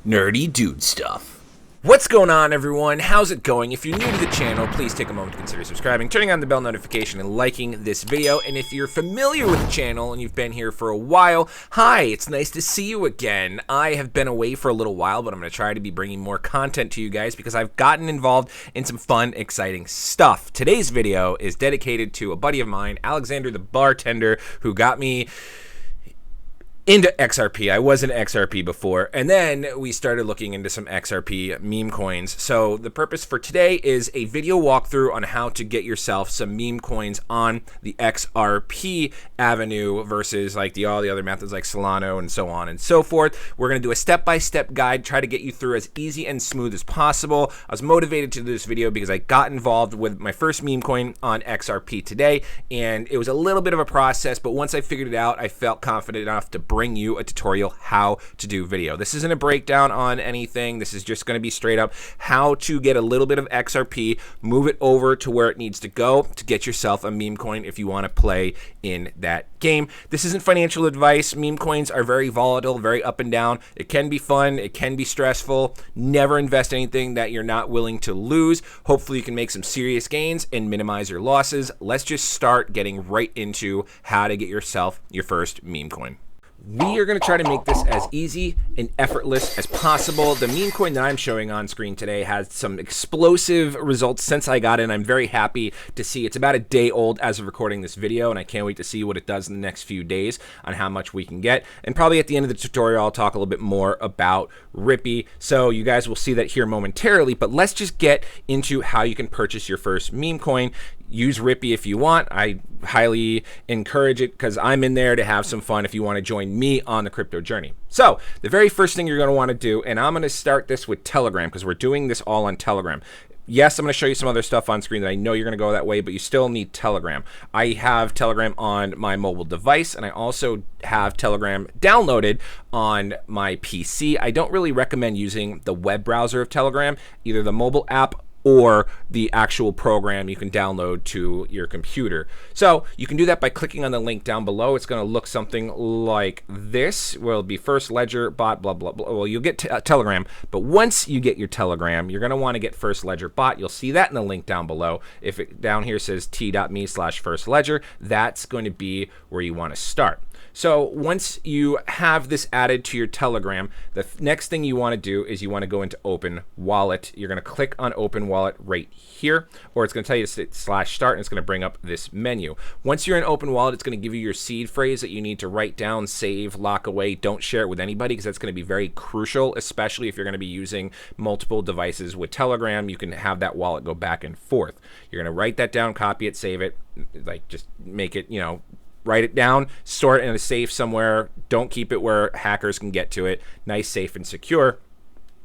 nerdy dude stuff. What's going on, everyone? How's it going? If you're new to the channel, please take a moment to consider subscribing, turning on the bell notification, and liking this video. And if you're familiar with the channel and you've been here for a while, hi, it's nice to see you again. I have been away for a little while, but I'm going to try to be bringing more content to you guys because I've gotten involved in some fun, exciting stuff. Today's video is dedicated to a buddy of mine, Alexander the bartender, who got me into XRP. I was in XRP before, and then we started looking into some XRP meme coins. So the purpose for today is a video walkthrough on how to get yourself some meme coins on the XRP avenue versus like all the other methods like Solana and so on and so forth. We're going to do a step-by-step guide, try to get you through as easy and smooth as possible. I was motivated to do this video because I got involved with my first meme coin on XRP today, and it was a little bit of a process, but once I figured it out, I felt confident enough to bring you a tutorial how to do video. This isn't a breakdown on anything. This is just going to be straight up how to get a little bit of XRP, move it over to where it needs to go to get yourself a meme coin if you want to play in that game. This isn't financial advice. Meme coins are very volatile, very up and down. It can be fun. It can be stressful. Never invest anything that you're not willing to lose. Hopefully you can make some serious gains and minimize your losses. Let's just start getting right into how to get yourself your first meme coin. We are going to try to make this as easy and effortless as possible. The meme coin that I'm showing on screen today has some explosive results since I got in. I'm very happy to see it's about a day old as of recording this video, and I can't wait to see what it does in the next few days on how much we can get. And probably at the end of the tutorial, I'll talk a little bit more about Rippy. So you guys will see that here momentarily, but let's just get into how you can purchase your first meme coin. Use Rippy if you want. I highly encourage it because I'm in there to have some fun if you want to join me on the crypto journey. So the very first thing you're going to want to do, and I'm going to start this with Telegram because we're doing this all on Telegram. Yes, I'm going to show you some other stuff on screen that I know you're going to go that way, but you still need Telegram. I have Telegram on my mobile device, and I also have Telegram downloaded on my PC. I don't really recommend using the web browser of Telegram, either the mobile app or the actual program you can download to your computer. So you can do that by clicking on the link down below. It's going to look something like this. Will be First Ledger bot, blah, blah, blah. Well, you'll get Telegram, but once you get your Telegram, you're going to want to get First Ledger bot. You'll see that in the link down below. If it down here says t.me/First Ledger, that's going to be where you want to start. So once you have this added to your Telegram, the next thing you want to do is you want to go into Open Wallet. You're going to click on Open Wallet right here, or it's going to tell you to /start, and it's going to bring up this menu. Once you're in Open Wallet, it's going to give you your seed phrase that you need to write down, save, lock away. Don't share it with anybody because that's going to be very crucial, especially if you're going to be using multiple devices with Telegram. You can have that wallet go back and forth. You're going to write that down, copy it, save it, like just make it, write it down, store it in a safe somewhere. Don't keep it where hackers can get to it. Nice, safe, and secure,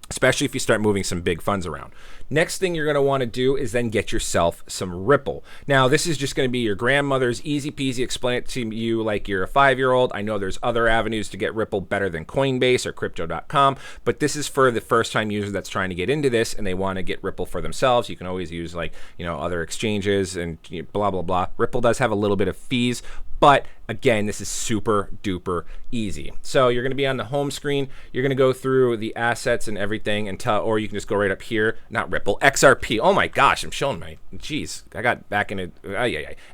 especially if you start moving some big funds around. Next thing you're going to want to do is then get yourself some Ripple. Now, this is just going to be your grandmother's easy peasy. Explain it to you like you're a 5-year-old. I know there's other avenues to get Ripple better than Coinbase or Crypto.com, but this is for the first-time user that's trying to get into this and they want to get Ripple for themselves. You can always use other exchanges and blah, blah, blah. Ripple does have a little bit of fees, but again, this is super duper easy. So you're going to be on the home screen. You're going to go through the assets and everything or you can just go right up here. Not Ripple, XRP. Oh my gosh, I'm showing my, geez, I got back into,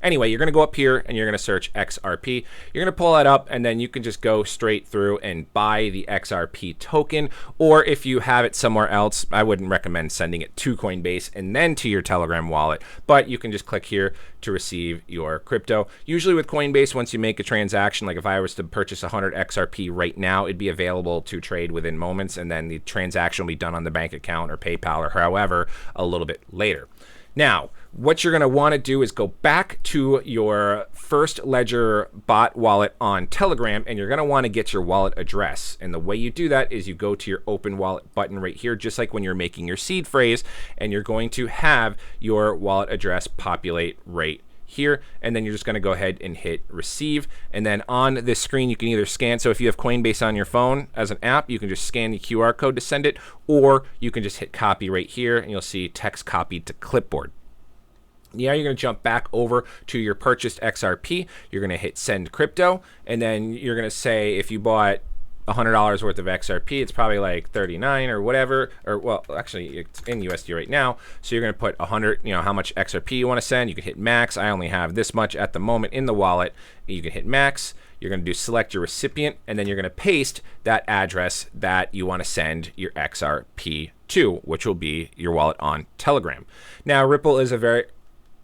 Anyway, you're going to go up here and you're going to search XRP. You're going to pull that up and then you can just go straight through and buy the XRP token. Or if you have it somewhere else, I wouldn't recommend sending it to Coinbase and then to your Telegram wallet, but you can just click here to receive your crypto. Usually with Coinbase, once you make a transaction, like if I was to purchase 100 XRP right now, it'd be available to trade within moments, and then the transaction will be done on the bank account or PayPal or however a little bit later. Now, what you're going to want to do is go back to your First Ledger bot wallet on Telegram, and you're going to want to get your wallet address. And the way you do that is you go to your Open Wallet button right here, just like when you're making your seed phrase, and you're going to have your wallet address populate right here, and then you're just going to go ahead and hit receive. And then on this screen you can either scan, so if you have Coinbase on your phone as an app, you can just scan the QR code to send it, or you can just hit copy right here and you'll see text copied to clipboard. Now you're going to jump back over to your purchased XRP. You're going to hit send crypto, and then you're going to say if you bought $100 worth of XRP, it's probably like 39 or whatever, or well, actually it's in USD right now. So you're going to put 100, you know, how much XRP you want to send. You can hit max. I only have this much at the moment in the wallet. You can hit max. You're going to do select your recipient, and then you're going to paste that address that you want to send your XRP to, which will be your wallet on Telegram. Now, Ripple is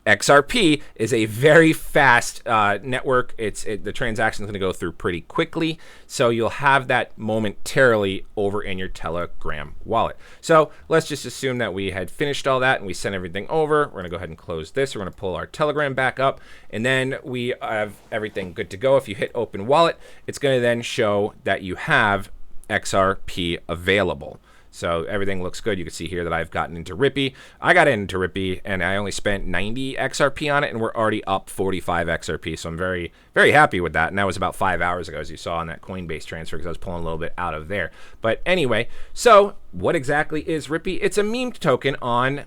XRP is a very fast network. The transaction is going to go through pretty quickly, so you'll have that momentarily over in your Telegram wallet. So let's just assume that we had finished all that and we sent everything over. We're going to go ahead and close this. We're going to pull our Telegram back up, and then we have everything good to go. If you hit open wallet, it's going to then show that you have XRP available. So everything looks good. You can see here that I've gotten into Rippy. I got into Rippy and I only spent 90 XRP on it, and we're already up 45 XRP. So I'm very, very happy with that. And that was about 5 hours ago, as you saw on that Coinbase transfer, because I was pulling a little bit out of there. But anyway, so what exactly is Rippy? It's a meme token on,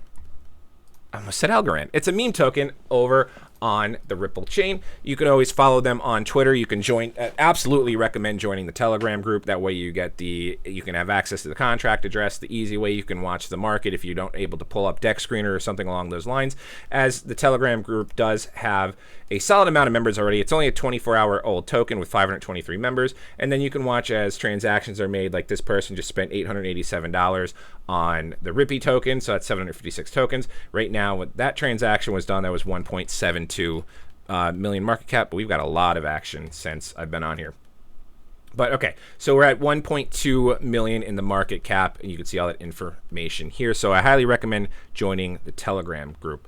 I almost said Algorand. It's a meme token over on the Ripple chain. You can always follow them on Twitter. You can join, absolutely recommend joining the Telegram group. That way you can have access to the contract address, the easy way you can watch the market if you don't able to pull up Dex Screener or something along those lines, as the Telegram group does have a solid amount of members already. It's only a 24-hour-old token with 523 members, and then you can watch as transactions are made. Like this person just spent $887 on the Rippy token, so that's 756 tokens. Right now, when that transaction was done, that was 1.72 million market cap, but we've got a lot of action since I've been on here. But okay, so we're at 1.2 million in the market cap, and you can see all that information here. So I highly recommend joining the Telegram group.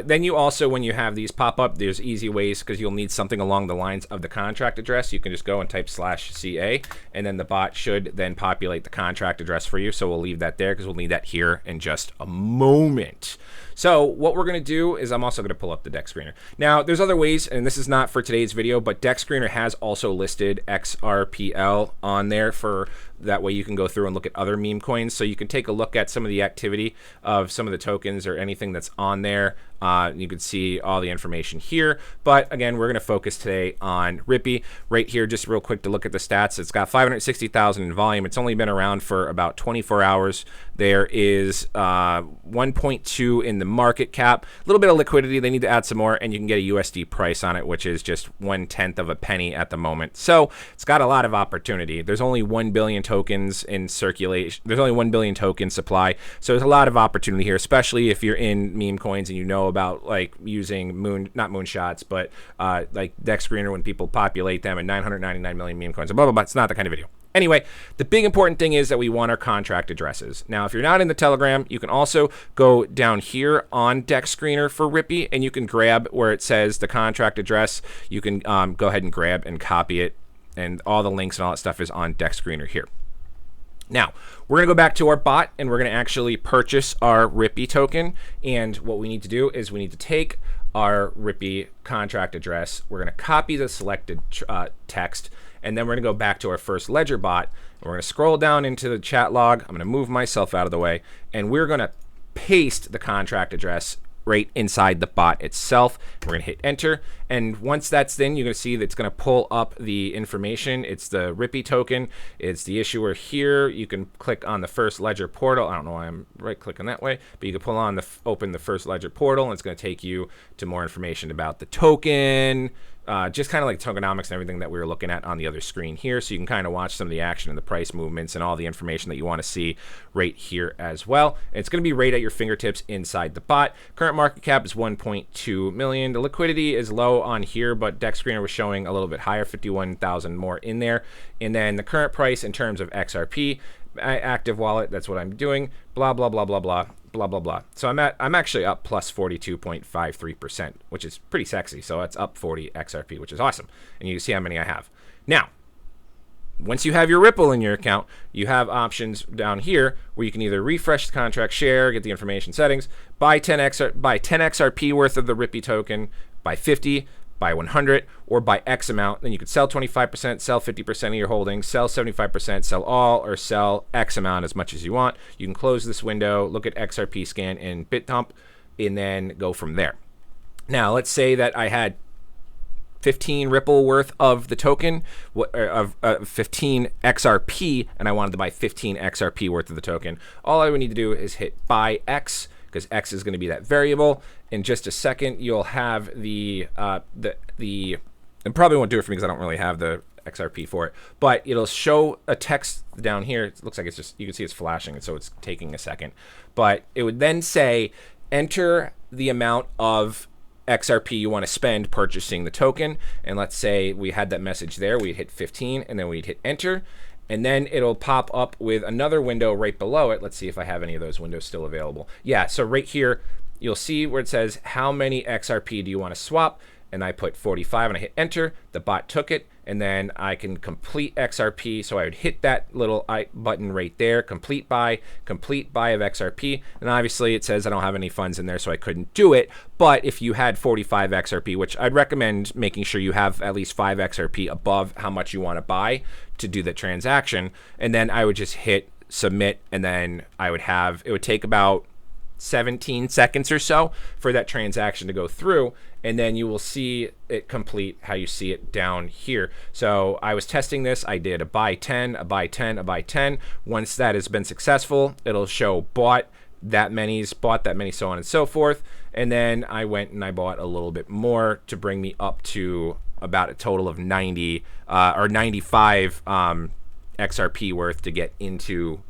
Then you also, when you have these pop up, there's easy ways, because you'll need something along the lines of the contract address. You can just go and type /CA, and then the bot should then populate the contract address for you. So we'll leave that there because we'll need that here in just a moment. So what we're going to do is I'm also going to pull up the Dex Screener. Now, there's other ways, and this is not for today's video, but Dex Screener has also listed XRPL on there for that way you can go through and look at other meme coins. So you can take a look at some of the activity of some of the tokens or anything that's on there. You can see all the information here. But again, we're going to focus today on Rippy. Right here, just real quick to look at the stats. It's got 560,000 in volume. It's only been around for about 24 hours. There is 1.2 in the market cap. A little bit of liquidity. They need to add some more, and you can get a USD price on it, which is just 1/10 of a penny at the moment. So it's got a lot of opportunity. There's only 1 billion tokens in circulation. There's only 1 billion token supply. So there's a lot of opportunity here, especially if you're in meme coins and you know about like using not moonshots, but like Dex Screener when people populate them, and 999 million meme coins, and blah, blah, blah. It's not the kind of video. Anyway, the big important thing is that we want our contract addresses. Now, if you're not in the Telegram, you can also go down here on Dex Screener for Rippy, and you can grab where it says the contract address. You can go ahead and grab and copy it, and all the links and all that stuff is on Dex Screener here. Now, we're going to go back to our bot, and we're going to actually purchase our Rippy token. And what we need to do is we need to take our Rippy contract address. We're going to copy the selected text, and then we're going to go back to our first ledger bot. And we're going to scroll down into the chat log. I'm going to move myself out of the way, and we're going to paste the contract address right inside the bot itself. We're going to hit enter, and once that's in, you're going to see that it's going to pull up the information. It's the Rippy token. It's the issuer here. You can click on the first ledger portal. I don't know why I'm right-clicking that way, but you can pull on open the first ledger portal, and it's going to take you to more information about the token. Just kind of like tokenomics and everything that we were looking at on the other screen here. So you can kind of watch some of the action and the price movements and all the information that you want to see right here as well. And it's going to be right at your fingertips inside the bot. Current market cap is 1.2 million. The liquidity is low on here, but Dex Screener was showing a little bit higher, 51,000 more in there. And then the current price in terms of XRP, active wallet, that's what I'm doing, blah, blah, blah, blah, blah. Blah, blah, blah. So I'm actually up plus 42.53%, which is pretty sexy. So it's up 40 XRP, which is awesome. And you can see how many I have. Now, once you have your Ripple in your account, you have options down here where you can either refresh the contract share, get the information settings, buy 10 XRP worth of the Rippy token, buy 50, buy 100, or buy X amount. Then you could sell 25%, sell 50% of your holdings, sell 75%, sell all, or sell X amount as much as you want. You can close this window, look at XRP scan and BitDump, and then go from there. Now, let's say that I had 15 Ripple worth of the token, of 15 XRP, and I wanted to buy 15 XRP worth of the token, all I would need to do is hit buy X, because X is going to be that variable. In just a second, you'll have and probably won't do it for me because I don't really have the XRP for it, but it'll show a text down here. It looks like it's just, you can see it's flashing, and so it's taking a second. But it would then say, enter the amount of XRP you want to spend purchasing the token. And let's say we had that message there. We'd hit 15, and then we'd hit enter. And then it'll pop up with another window right below it. Let's see if I have any of those windows still available. Yeah, so right here, you'll see where it says, how many XRP do you want to swap? And I put 45 and I hit enter. The bot took it, and then I can complete XRP. So I would hit that little button right there, complete buy of XRP. And obviously it says I don't have any funds in there, so I couldn't do it. But if you had 45 XRP, which I'd recommend making sure you have at least 5 XRP above how much you want to buy to do the transaction. And then I would just hit submit, and then I would have, it would take about 17 seconds or so for that transaction to go through, and then you will see it complete how you see it down here. So I was testing this. I did a buy 10, a buy 10, a buy 10. Once that has been successful, it'll show bought that many, so on and so forth. And then I went and I bought a little bit more to bring me up to about a total of 90 or 95 XRP worth to get into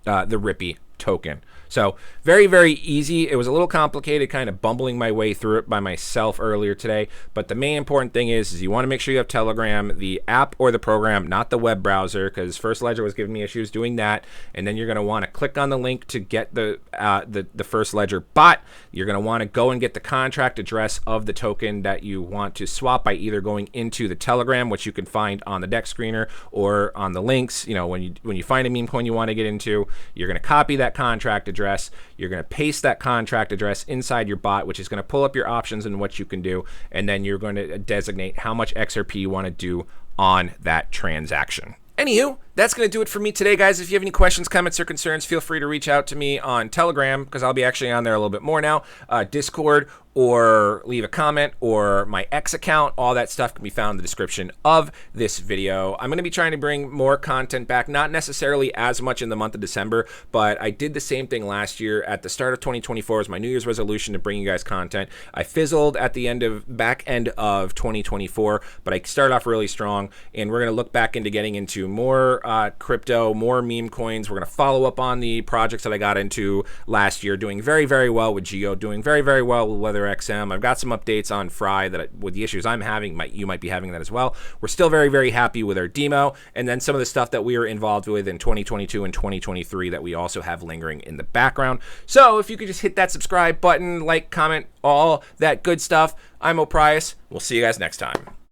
the Rippy token. So very, very easy. It was a little complicated, kind of bumbling my way through it by myself earlier today. But the main important thing is you want to make sure you have Telegram, the app or the program, not the web browser, because First Ledger was giving me issues doing that. And then you're going to want to click on the link to get the First Ledger bot. You're going to want to go and get the contract address of the token that you want to swap by either going into the Telegram, which you can find on the deck screener, or on the links. You know, when you find a meme coin you want to get into, you're going to copy that contract address. You're going to paste that contract address inside your bot, which is going to pull up your options and what you can do, and then you're going to designate how much XRP you want to do on that transaction. Anywho, that's going to do it for me today, guys. If you have any questions, comments, or concerns, feel free to reach out to me on Telegram, because I'll be actually on there a little bit more now, Discord, or leave a comment, or my X account. All that stuff can be found in the description of this video. I'm going to be trying to bring more content back, not necessarily as much in the month of December, but I did the same thing last year at the start of 2024 as my New Year's resolution to bring you guys content. I fizzled at the back end of 2024, but I started off really strong, and we're going to look back into getting into more crypto, more meme coins. We're going to follow up on the projects that I got into last year, doing very, very well with Geo, doing very, very well with Weather XM. I've got some updates on Fry that with the issues I'm having, you might be having that as well. We're still very, very happy with our demo, and then some of the stuff that we were involved with in 2022 and 2023 that we also have lingering in the background. So if you could just hit that subscribe button, like, comment, all that good stuff. I'm O'Prius. We'll see you guys next time.